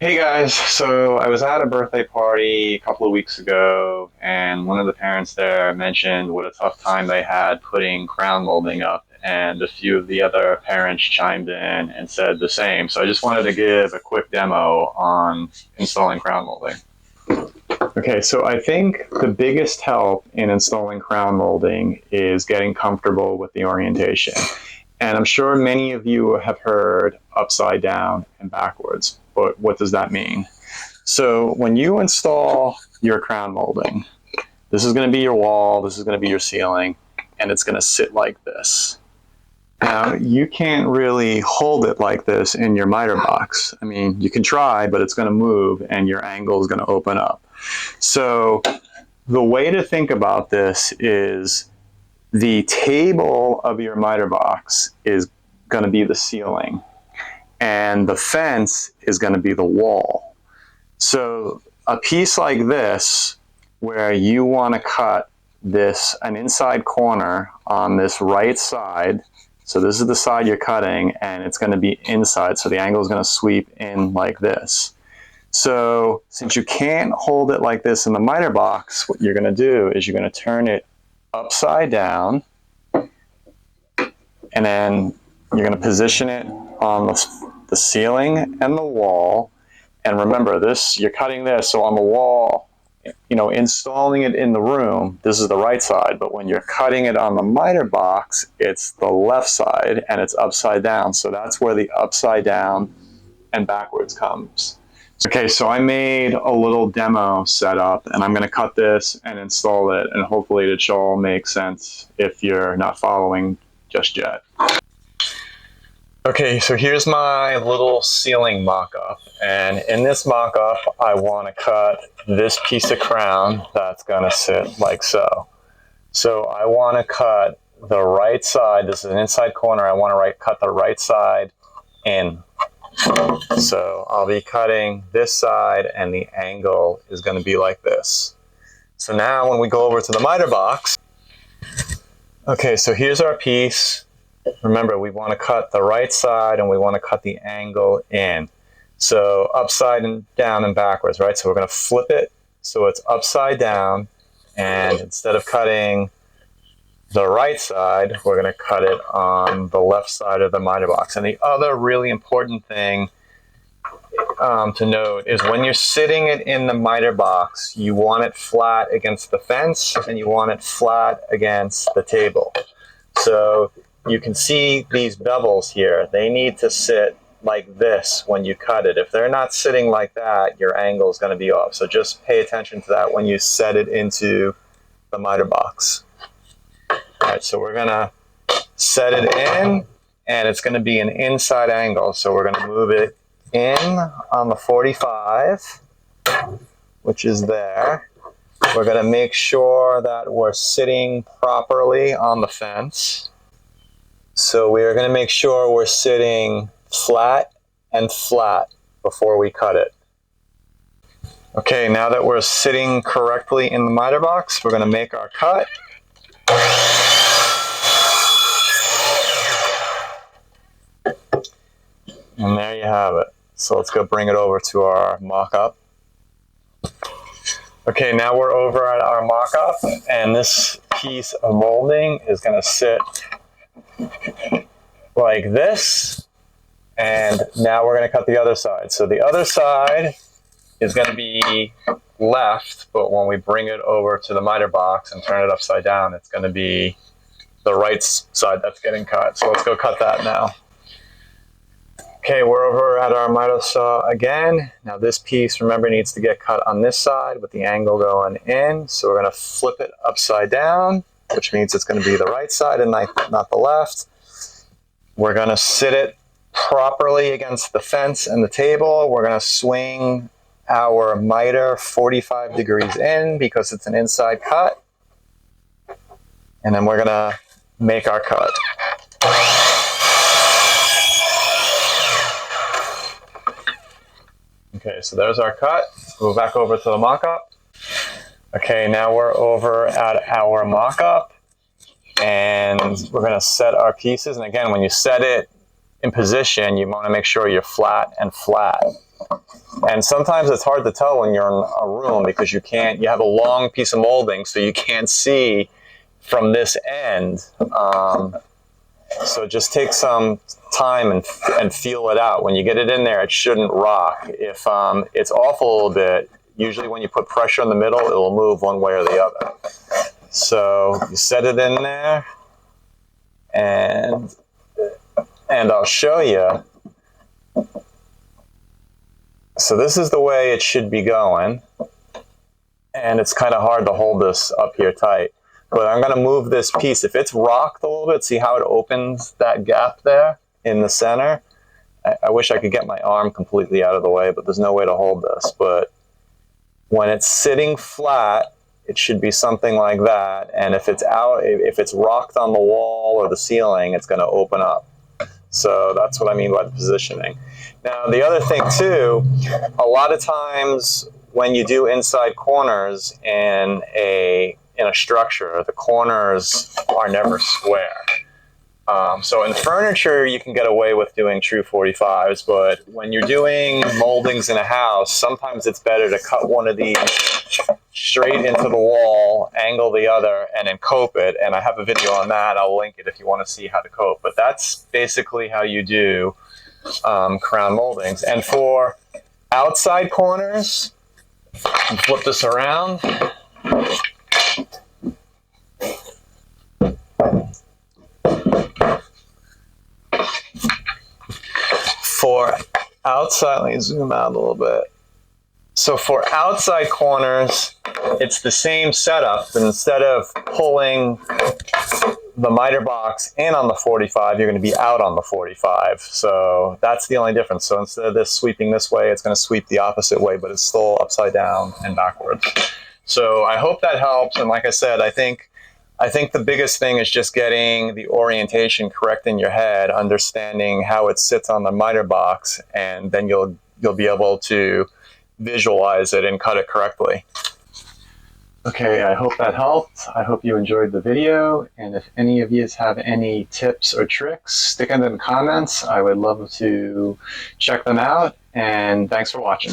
Hey guys, so I was at a birthday party a couple of weeks ago, and one of the parents there mentioned what a tough time they had putting crown molding up, and a few of the other parents chimed in and said the same. So I just wanted to give a quick demo on installing crown molding. Okay, so I think the biggest help in installing crown molding is getting comfortable with the orientation. And I'm sure many of you have heard upside down and backwards, but what does that mean? So when you install your crown molding, this is going to be your wall, this is going to be your ceiling, and it's going to sit like this. Now, you can't really hold it like this in your miter box. I mean, you can try, but it's going to move and your angle is going to open up. So the way to think about this is the table of your miter box is going to be the ceiling, and the fence is going to be the wall. So a piece like this, where you want to cut an inside corner on this right side, so this is the side you're cutting, and it's going to be inside, so the angle is going to sweep in like this. So since you can't hold it like this in the miter box, what you're going to do is you're going to turn it upside down, and then you're going to position it on the ceiling and the wall. And remember, this, you're cutting this, so on the wall, installing it in the room, this is the right side, but when you're cutting it on the miter box, it's the left side and it's upside down. So that's where the upside down and backwards comes. Okay, so I made a little demo setup, and I'm going to cut this and install it, and hopefully it should all make sense if you're not following just yet. Okay, so here's my little ceiling mock-up, and in this mock-up I want to cut this piece of crown that's going to sit like so. So I want to cut the right side, this is an inside corner, I want to cut the right side in. So I'll be cutting this side, and the angle is going to be like this. So now when we go over to the miter box, okay, so here's our piece. Remember, we want to cut the right side and we want to cut the angle in. So upside and down and backwards, right? So we're going to flip it so it's upside down, and instead of cutting the right side, we're going to cut it on the left side of the miter box. And the other really important thing to note is when you're sitting it in the miter box, you want it flat against the fence and you want it flat against the table. So you can see these bevels here. They need to sit like this when you cut it. If they're not sitting like that, your angle is going to be off. So just pay attention to that when you set it into the miter box. All right, so we're going to set it in, and it's going to be an inside angle. So we're going to move it in on the 45, which is there. We're going to make sure that we're sitting properly on the fence. So we are going to make sure we're sitting flat and flat before we cut it. Okay, now that we're sitting correctly in the miter box, we're going to make our cut. And there you have it. So let's go bring it over to our mock-up. Okay, now we're over at our mock-up, and this piece of molding is going to sit like this. And now we're going to cut the other side. So the other side is going to be left, but when we bring it over to the miter box and turn it upside down, it's going to be the right side that's getting cut. So let's go cut that now. Okay, we're over at our miter saw again. Now this piece, remember, needs to get cut on this side with the angle going in. So we're going to flip it upside down, which means it's going to be the right side and not the left. We're going to sit it properly against the fence and the table. We're going to swing our miter 45 degrees in because it's an inside cut. And then we're going to make our cut. Okay, so there's our cut. Move back over to the mock-up. Okay, now we're over at our mock-up, and we're going to set our pieces. And again, when you set it in position, you want to make sure you're flat and flat. And sometimes it's hard to tell when you're in a room because you have a long piece of molding, so you can't see from this end. So just take some time and feel it out. When you get it in there, it shouldn't rock. If it's off a little bit, usually when you put pressure in the middle, it will move one way or the other. So you set it in there, and I'll show you. So this is the way it should be going, and it's kind of hard to hold this up here tight. But I'm going to move this piece. If it's rocked a little bit, see how it opens that gap there in the center? I wish I could get my arm completely out of the way, but there's no way to hold this. But when it's sitting flat, it should be something like that. And if it's rocked on the wall or the ceiling, it's going to open up. So that's what I mean by the positioning. Now, the other thing too, a lot of times when you do inside corners in a structure, the corners are never square. So in furniture, you can get away with doing true 45s, but when you're doing moldings in a house, sometimes it's better to cut one of these straight into the wall, angle the other, and then cope it. And I have a video on that. I'll link it if you want to see how to cope. But that's basically how you do crown moldings. And for outside corners, flip this around. For outside, let me zoom out a little bit. So for outside corners, it's the same setup, but instead of pulling the miter box in on the 45, you're going to be out on the 45. So that's the only difference. So instead of this sweeping this way, it's going to sweep the opposite way, but it's still upside down and backwards. So I hope that helps. And like I said, I think the biggest thing is just getting the orientation correct in your head, understanding how it sits on the miter box, and then you'll be able to visualize it and cut it correctly. Okay, I hope that helped. I hope you enjoyed the video, and if any of you have any tips or tricks, stick them in the comments. I would love to check them out, and thanks for watching.